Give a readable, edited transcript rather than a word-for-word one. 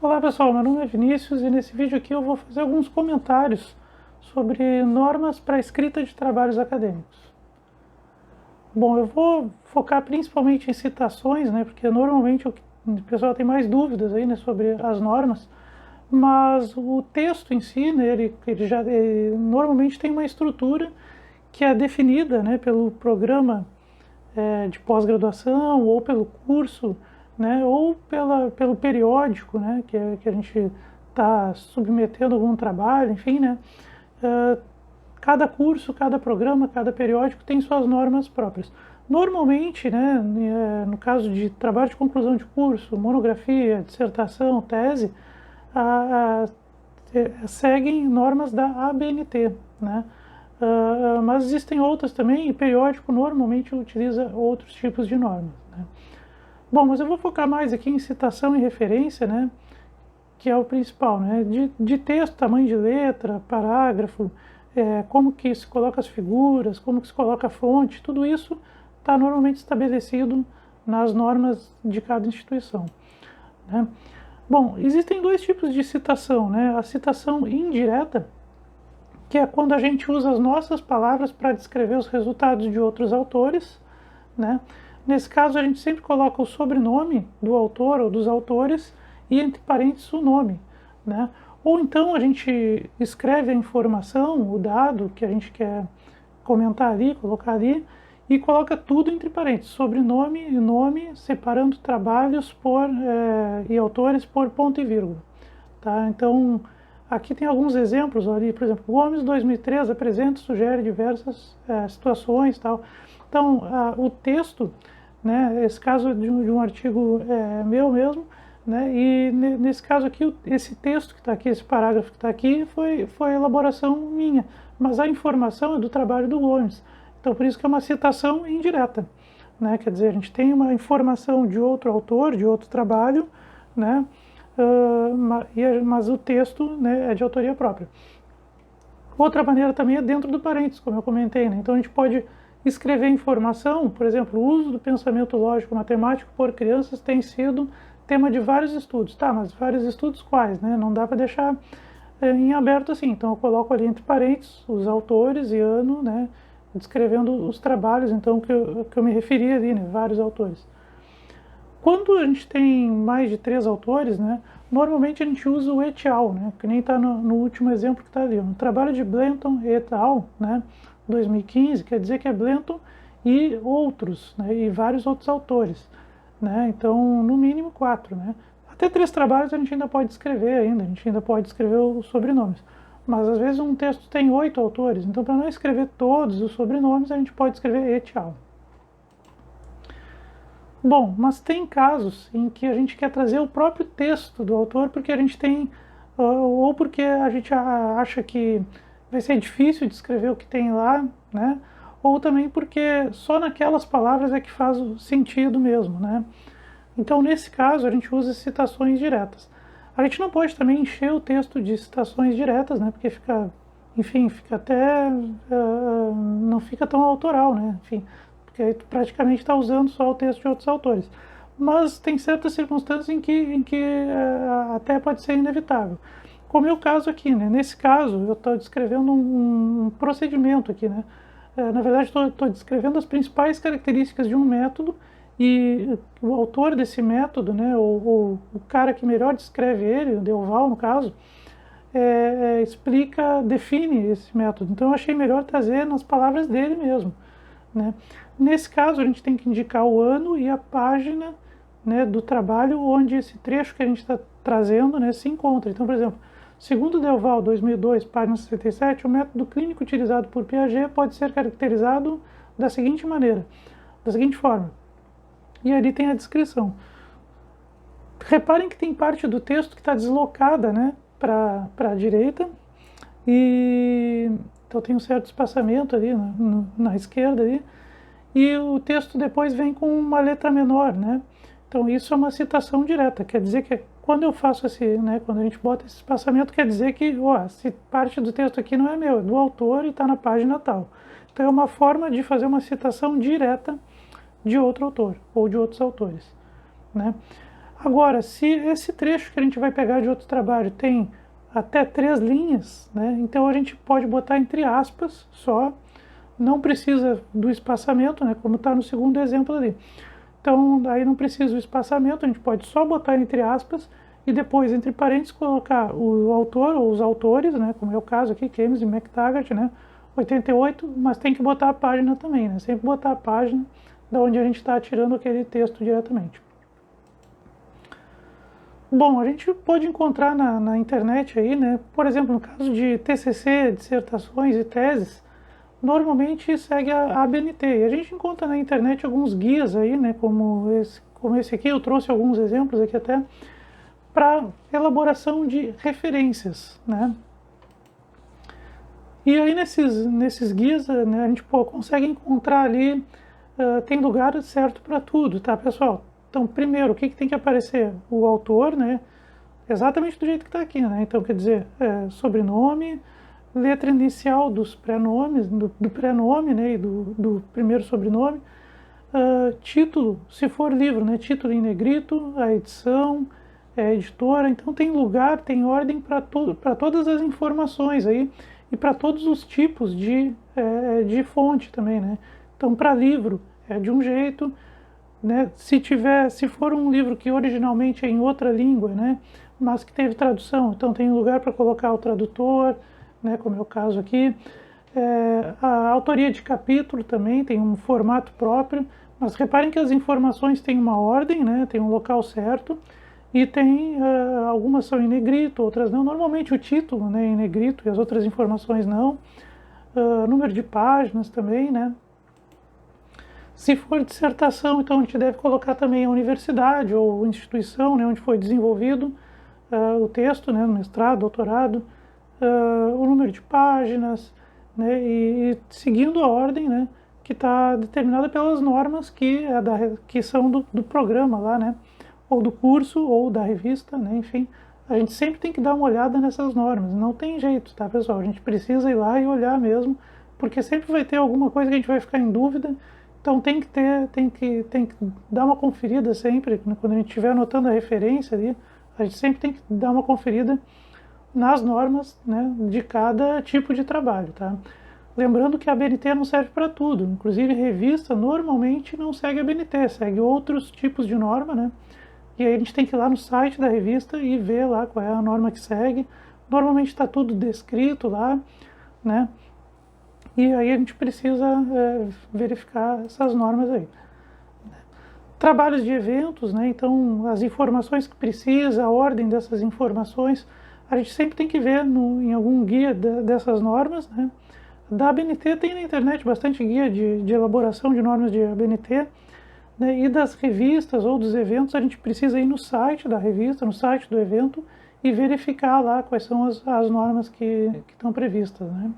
Olá pessoal, meu nome é Vinícius e nesse vídeo aqui eu vou fazer alguns comentários sobre normas para a escrita de trabalhos acadêmicos. Bom, eu vou focar principalmente em citações, né, porque normalmente o pessoal tem mais dúvidas aí, né, sobre as normas, mas o texto em si, né, ele normalmente tem uma estrutura que é definida, né, pelo programa de pós-graduação ou pelo curso, né, ou pelo periódico, né, que a gente está submetendo algum trabalho, enfim, né, cada curso, cada programa, cada periódico tem suas normas próprias. Normalmente, né, no caso de trabalho de conclusão de curso, monografia, dissertação, tese, seguem normas da ABNT, né? Mas existem outras também, e periódico normalmente utiliza outros tipos de normas, né? Bom, mas eu vou focar mais aqui em citação e referência, né, que é o principal, né, de texto, tamanho de letra, parágrafo, como que se coloca as figuras, como que se coloca a fonte, tudo isso está normalmente estabelecido nas normas de cada instituição, né? Bom, existem dois tipos de citação, né, a citação indireta, que é quando a gente usa as nossas palavras para descrever os resultados de outros autores, né? Nesse caso, a gente sempre coloca o sobrenome do autor ou dos autores e, entre parênteses, o nome, né? Ou então a gente escreve a informação, o dado que a gente quer comentar ali, colocar ali, e coloca tudo entre parênteses, sobrenome e nome, separando trabalhos e autores por ponto e vírgula, tá? Então, aqui tem alguns exemplos ali, por exemplo, Gomes 2003 apresenta e sugere diversas situações, tal. Então, o texto, né, esse caso de um artigo meu mesmo, né, e nesse caso aqui, esse texto que está aqui, esse parágrafo que está aqui, foi elaboração minha, mas a informação é do trabalho do Gomes. Então, por isso que é uma citação indireta, né, quer dizer, a gente tem uma informação de outro autor, de outro trabalho, né, mas o texto, né, é de autoria própria. Outra maneira também é dentro do parênteses, como eu comentei, né? Então a gente pode escrever informação, por exemplo, o uso do pensamento lógico matemático por crianças tem sido tema de vários estudos, tá? Mas vários estudos quais, né? Não dá para deixar em aberto assim. Então eu coloco ali entre parênteses os autores e ano, né? Descrevendo os trabalhos, então que eu me referi ali, né? Vários autores. Quando a gente tem mais de 3 autores, né, normalmente a gente usa o et al, né, que nem está no último exemplo que está ali. No trabalho de Blanton et al, né, 2015, quer dizer que é Blanton e outros, né, e vários outros autores, né, então no mínimo 4. Né. Até 3 trabalhos a gente ainda pode escrever ainda, a gente ainda pode escrever os sobrenomes. Mas às vezes um texto tem 8 autores, então para não escrever todos os sobrenomes a gente pode escrever et al. Bom, mas tem casos em que a gente quer trazer o próprio texto do autor porque a gente tem, ou porque a gente acha que vai ser difícil de escrever o que tem lá, né? Ou também porque só naquelas palavras é que faz o sentido mesmo, né? Então, nesse caso, a gente usa citações diretas. A gente não pode também encher o texto de citações diretas, né? Porque fica, enfim, fica até, não fica tão autoral, né? Enfim, porque aí tu praticamente está usando só o texto de outros autores. Mas tem certas circunstâncias em que até pode ser inevitável. Como é o caso aqui, né? Nesse caso, eu estou descrevendo um procedimento aqui, né? Na verdade, estou descrevendo as principais características de um método e o autor desse método, né? O cara que melhor descreve ele, o Delval, no caso, define esse método. Então, eu achei melhor trazer nas palavras dele mesmo, né? Nesse caso, a gente tem que indicar o ano e a página, né, do trabalho onde esse trecho que a gente está trazendo, né, se encontra. Então, por exemplo, segundo Delval, 2002, página 67, o método clínico utilizado por Piaget pode ser caracterizado da seguinte maneira, da seguinte forma. E ali tem a descrição. Reparem que tem parte do texto que está deslocada, né, para a direita, e então tem um certo espaçamento ali na esquerda ali, e o texto depois vem com uma letra menor, né? Então isso é uma citação direta, quer dizer que quando eu faço né, quando a gente bota esse espaçamento, quer dizer que, se parte do texto aqui não é meu, é do autor e está na página tal. Então é uma forma de fazer uma citação direta de outro autor ou de outros autores, né? Agora, se esse trecho que a gente vai pegar de outro trabalho tem até 3 linhas, né, então a gente pode botar entre aspas só, não precisa do espaçamento, né, como está no segundo exemplo ali. Então, aí não precisa do espaçamento, a gente pode só botar entre aspas e depois, entre parênteses, colocar o autor ou os autores, né, como é o caso aqui, Keynes e McTaggart, né, 88, mas tem que botar a página também, né, sempre botar a página da onde a gente está tirando aquele texto diretamente. Bom, a gente pode encontrar na internet aí, né, por exemplo, no caso de TCC, dissertações e teses, normalmente segue a ABNT. E a gente encontra na internet alguns guias aí, né, como esse aqui, eu trouxe alguns exemplos aqui até, para elaboração de referências, né. E aí nesses guias, né, a gente consegue encontrar ali, tem lugar certo para tudo, tá, pessoal? Então, primeiro, o que tem que aparecer? O autor, né? Exatamente do jeito que está aqui, né? Então, quer dizer, sobrenome, letra inicial dos prenomes, do prenome, né? E do primeiro sobrenome, título, se for livro, né? Título em negrito, a edição, a editora. Então, tem lugar, tem ordem para todas as informações aí e para todos os tipos de fonte também, né? Então, para livro é de um jeito, né? Se for um livro que originalmente é em outra língua, né, mas que teve tradução, então tem lugar para colocar o tradutor, né, como é o caso aqui. A autoria de capítulo também tem um formato próprio, mas reparem que as informações têm uma ordem, né, tem um local certo, e tem algumas são em negrito, outras não. Normalmente o título, né, é em negrito e as outras informações não. Número de páginas também, né. Se for dissertação, então a gente deve colocar também a universidade ou instituição, né, onde foi desenvolvido o texto, né, no mestrado, doutorado, o número de páginas, né, e seguindo a ordem, né, que está determinada pelas normas que são do programa lá, né, ou do curso ou da revista, né, enfim. A gente sempre tem que dar uma olhada nessas normas, não tem jeito, tá, pessoal? A gente precisa ir lá e olhar mesmo, porque sempre vai ter alguma coisa que a gente vai ficar em dúvida. Então tem que dar uma conferida sempre, né? Quando a gente estiver anotando a referência ali, a gente sempre tem que dar uma conferida nas normas, né, de cada tipo de trabalho, tá? Lembrando que a ABNT não serve para tudo, inclusive revista normalmente não segue a ABNT, segue outros tipos de norma, né? E aí a gente tem que ir lá no site da revista e ver lá qual é a norma que segue. Normalmente está tudo descrito lá, né? E aí a gente precisa verificar essas normas aí. Trabalhos de eventos, né? Então as informações que precisa, a ordem dessas informações, a gente sempre tem que ver em algum guia dessas normas, né? Da ABNT tem na internet bastante guia de elaboração de normas de ABNT, né? E das revistas ou dos eventos a gente precisa ir no site da revista, no site do evento e verificar lá quais são as normas que estão previstas, né?